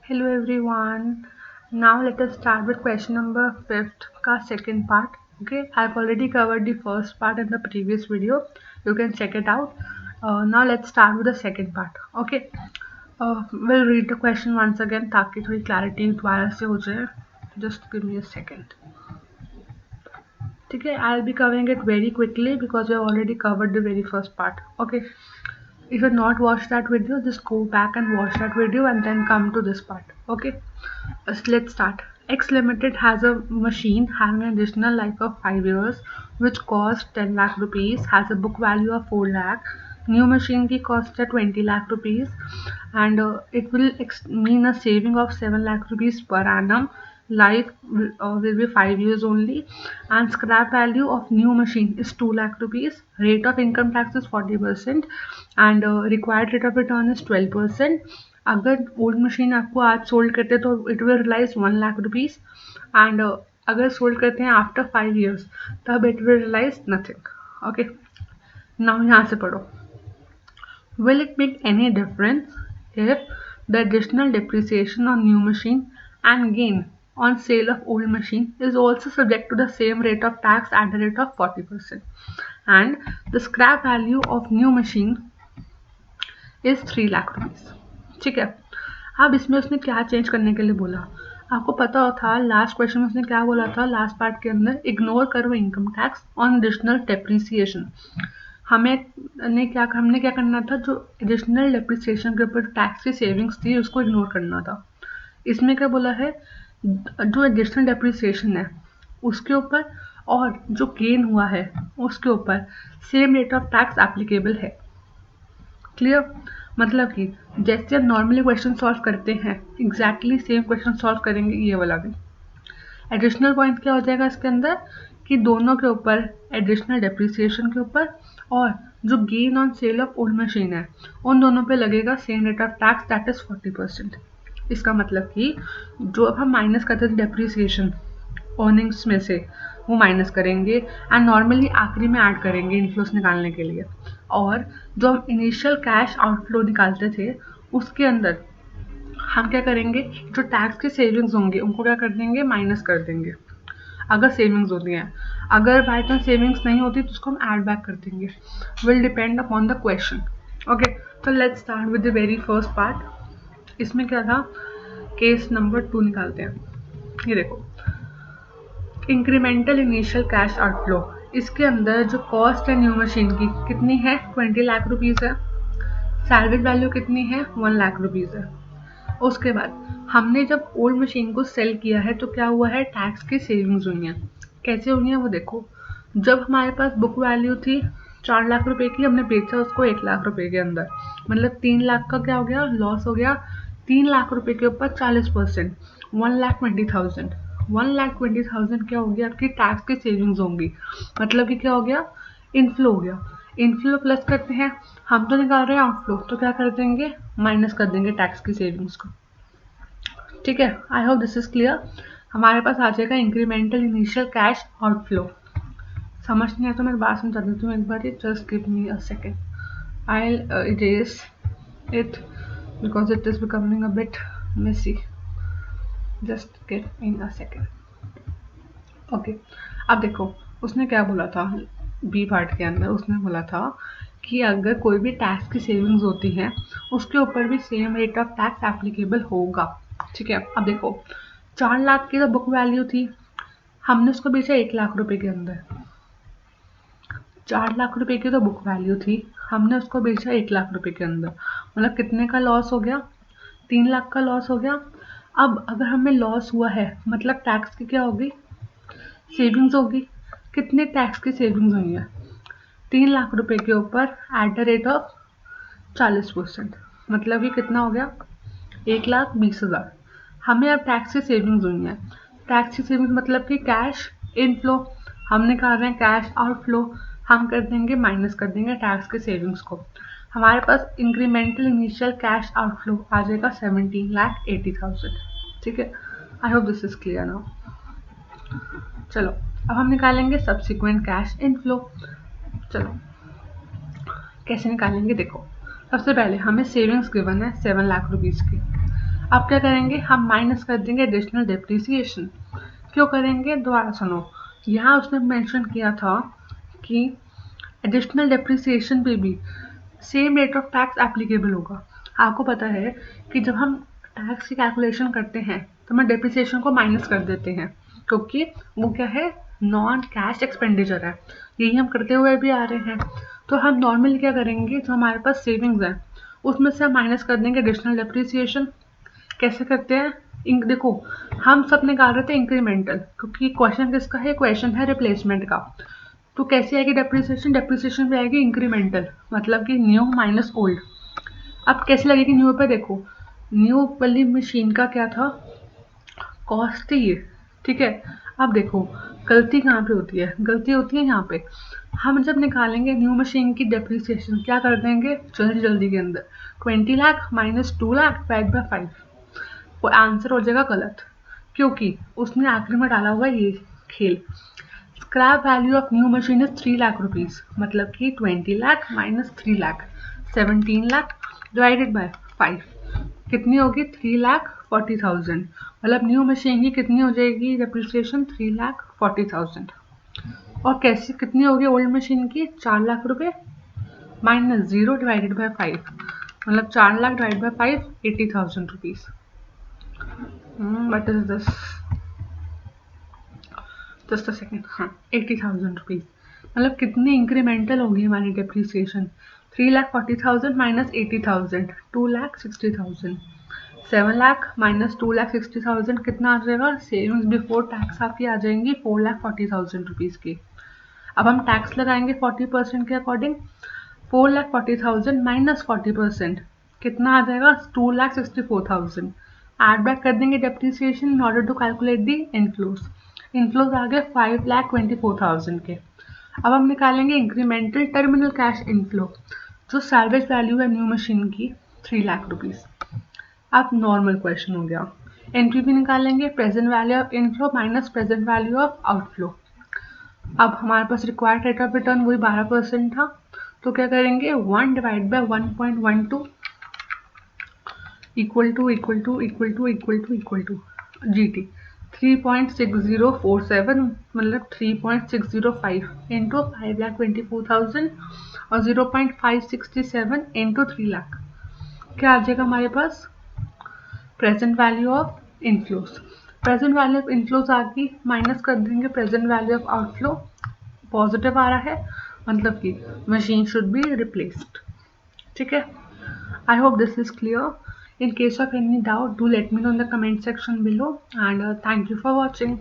Hello everyone. Now let us start with question number 5th का second part. Okay, I've already covered the first part in the previous video. You can check it out. Now let's start with the second part. Okay. We'll read the question once again ताकि थोड़ी clarity दोबारा से हो जाए. Just give me a second. ठीक है, I'll be covering it very quickly because we have already covered the very first part. Okay. If you have not watched that video, just go back and watch that video and then come to this part. Okay, let's start. X Limited has a machine having an additional life of 5 years which cost 10 lakh rupees, has a book value of 4 lakh. New machine की cost है 20 lakh rupees and it will mean a saving of 7 lakh rupees per annum. Life will be 5 years only and scrap value of new machine is 2 lakh rupees. Rate of income tax is 40% and required rate of return is 12%. अगर old machine आपको आज sold करते हैं तो it will realise 1 lakh rupees and अगर sold करते हैं after 5 years तब it will realise nothing. Okay, now यहाँ से पढ़ो. Will it make any difference if the additional depreciation on new machine and gain on sale of old machine is also subject to the same rate of tax at the rate of 40% and the scrap value of new machine is 3 lakh rupees. ठीक है, अब इसमें उसने क्या change करने के लिए बोला आपको पता था. लास्ट क्वेश्चन में उसने क्या बोला था, लास्ट पार्ट के अंदर इग्नोर करो income tax on additional depreciation. हमने क्या करना था, जो एडिशनल डेप्रिसिएशन के ऊपर टैक्स की सेविंग्स थी उसको इग्नोर करना था. इसमें क्या बोला है, जो एडिशनल डेप्रिसिएशन है उसके ऊपर और जो गेन हुआ है उसके ऊपर same rate of tax applicable है. क्लियर, मतलब कि जैसे हम नॉर्मली क्वेश्चन सॉल्व करते हैं एग्जैक्टली सेम क्वेश्चन सॉल्व करेंगे ये वाला भी. एडिशनल पॉइंट क्या हो जाएगा इसके अंदर कि दोनों के ऊपर एडिशनल डेप्रिसिएशन के ऊपर और जो gain on sale of old machine है उन दोनों पे लगेगा same rate of tax that is 40%. इसका मतलब कि जो अब हम माइनस करते थे डेप्रिसिएशन अर्निंग्स में से वो माइनस करेंगे एंड नॉर्मली आखिरी में ऐड करेंगे इनफ्लोस निकालने के लिए. और जो हम इनिशियल कैश आउटफ्लो निकालते थे उसके अंदर हम क्या करेंगे, जो टैक्स के सेविंग्स होंगे उनको क्या कर देंगे, माइनस कर देंगे अगर सेविंग्स होती हैं. अगर बाई चांस सेविंग्स नहीं होती तो उसको हम ऐड बैक कर देंगे. Will depend upon the question. Okay, तो let's start with the very first part. इसमें क्या था, केस नंबर 2 निकालते हैं. ये देखो, इंक्रीमेंटल इनिशियल कैश आउटफ्लो. इसके अंदर जो कॉस्ट है न्यू मशीन की कितनी है, 20 लाख रुपीज़ है. सैलरी वैल्यू कितनी है, 1 लाख रुपीज़ है. उसके बाद हमने जब ओल्ड मशीन को सेल किया है तो क्या हुआ है, टैक्स की सेविंग्स हुई हैं. कैसे हुई हैं वो देखो. जब हमारे पास बुक वैल्यू थी 4 लाख रुपए की, हमने बेचा उसको 1 लाख रुपए के अंदर, मतलब 3 लाख का क्या हो गया, लॉस हो गया. 3 लाख रुपए के ऊपर 40%, 1,20,000. 1,20,000 क्या होगी, आपकी टैक्स की सेविंग्स होंगी. मतलब कि क्या हो गया, इनफ्लो हो गया. इनफ्लो प्लस करते हैं, हम तो निकाल रहे हैं आउटफ्लो, तो क्या कर देंगे, माइनस कर देंगे टैक्स की सेविंग्स को. ठीक है, I hope this is clear. हमारे पास आ जाएगा इंक्रीमेंटल इनिशियल कैश आउटफ्लो. समझ नहीं आया तो मैं बात समझा देती हूँ एक बार. Just give me a second. I erase it because it is becoming a bit messy. Just give in a second. Okay, अब देखो उसने क्या बोला था बी पार्ट के अंदर. उसने बोला था कि अगर कोई भी टैक्स की सेविंग्स होती हैं उसके ऊपर भी same rate of tax applicable होगा. ठीक है, अब देखो 4 लाख की तो बुक वैल्यू थी, हमने उसको बेचा 1 लाख रुपए के अंदर. 4 लाख रुपए की तो बुक वैल्यू थी, हमने उसको बेचा 1 लाख रुपए के अंदर, मतलब कितने का लॉस हो गया, 3 लाख का लॉस हो गया. अब अगर हमें लॉस हुआ है मतलब टैक्स की क्या होगी, सेविंग्स होगी. कितने टैक्स की सेविंग्स हुई है, 3 लाख रुपए के ऊपर एट द रेट ऑफ 40%, मतलब ये कितना हो गया, 1,20,000. हमें अब टैक्स की सेविंग्स हुई है. टैक्स की सेविंग्स मतलब कि कैश इनफ्लो, हम निकाल रहे हैं कैश आउटफ्लो, हम कर देंगे माइनस कर देंगे टैक्स के सेविंग्स को. हमारे पास इंक्रीमेंटल इनिशियल कैश आउटफ्लो आ जाएगा 17,80,000. ठीक है, I hope this is clear now. चलो अब हम निकालेंगे सब्सिक्वेंट कैश इनफ्लो. चलो कैसे निकालेंगे देखो. सबसे पहले हमें सेविंग्स गिवन है 7 लाख रुपीज़ की. अब क्या करेंगे, हम माइनस कर देंगे एडिशनल डेप्रिसिएशन। क्यों करेंगे, दोबारा सुनो। यहाँ उसने मेंशन किया था कि एडिशनल डेप्रिसिएशन पे भी same rate of tax applicable होगा। आपको पता है कि जब हम टैक्स की कैलकुलेशन करते हैं तो हम डेप्रिसिएशन को माइनस कर देते हैं, क्योंकि वो क्या है, नॉन कैश एक्सपेंडिचर है। यही हम करते हुए भी आ रहे हैं। तो हम नॉर्मली क्या करेंगे, जो हमारे पास सेविंग्स है उसमें से हम माइनस कर देंगे एडिशनल डेप्रिसिएशन। कैसे करते हैं, देखो हम सब निकाल रहे थे इंक्रीमेंटल, क्योंकि क्वेश्चन किसका है, क्वेश्चन है रिप्लेसमेंट का। तो कैसे आएगी डेप्रिसिएशन, डेप्रिसिएशन पे आएगी इंक्रीमेंटल, मतलब कि न्यू माइनस ओल्ड। अब कैसे लगेगी न्यू पे, देखो न्यू वाली मशीन का क्या था, कॉस्ट थी ये, ठीक है। अब देखो गलती कहाँ पे होती है, गलती होती है यहाँ पे। हम जब निकालेंगे न्यू मशीन की डेप्रिसिएशन क्या कर देंगे जल्दी जल्दी के अंदर, 20 lakh minus 2 lakh divide by 5, वो आंसर हो जाएगा गलत, क्योंकि उसने आखिर में डाला हुआ है ये खेल। Scrap value of new machine is 3 lakh rupees, मतलब कि 20 lakh minus 3 lakh 17 lakh divided by 5 कितनी होगी, 3,40,000। मतलब न्यू मशीन की कितनी हो जाएगी डेप्रिसिएशन, 3,40,000। और कैसी कितनी होगी ओल्ड मशीन की, 4 लाख रुपए माइनस 0 डिवाइडेड बाय 5, मतलब 4 lakh divide by 5, 80,000 rupees. What is this, just a second, हाँ 80,000 रुपीज़। मतलब कितनी इंक्रीमेंटल होगी हमारी डेप्रिसिएशन, 3,40,000 माइनस 80,000, 2,60,000। 7 लाख माइनस 2,60,000 कितना आ जाएगा, सेविंग्स बिफोर टैक्स आपकी आ जाएंगी 4,40,000 रुपीज़ की। अब हम टैक्स लगाएंगे 40% के अकॉर्डिंग, 4,40,000 माइनस 40% कितना आ जाएगा, 2,64,000। एड बैक कर देंगे depreciation in order to calculate the inflows. Inflows आ गए 5,24,000 के। अब हम निकालेंगे इंक्रीमेंटल टर्मिनल कैश इनफ्लो, जो सैलवेज वैल्यू है न्यू मशीन की 3 लाख रुपीज़। अब नॉर्मल क्वेश्चन हो गया, एंट्री भी निकालेंगे, present value of inflow minus present value of outflow. अब हमारे पास रिक्वायर्ड रेट ऑफ रिटर्न वही 12% था, तो क्या करेंगे 1 divide by 1.12 equal to equal to equal to equal to equal to GT 3.6047, मतलब 3.605 इंटू 5,24,000 और 0.567 इंटू 3 लाख। क्या आ जाएगा हमारे पास, present value of inflows. Present value of inflows आ गई, माइनस कर देंगे present value of outflow, positive आ रहा है, मतलब कि मशीन शुड बी रिप्लेस्ड। ठीक है, I hope this is clear. In case of any doubt, do let me know in the comment section below, and thank you for watching.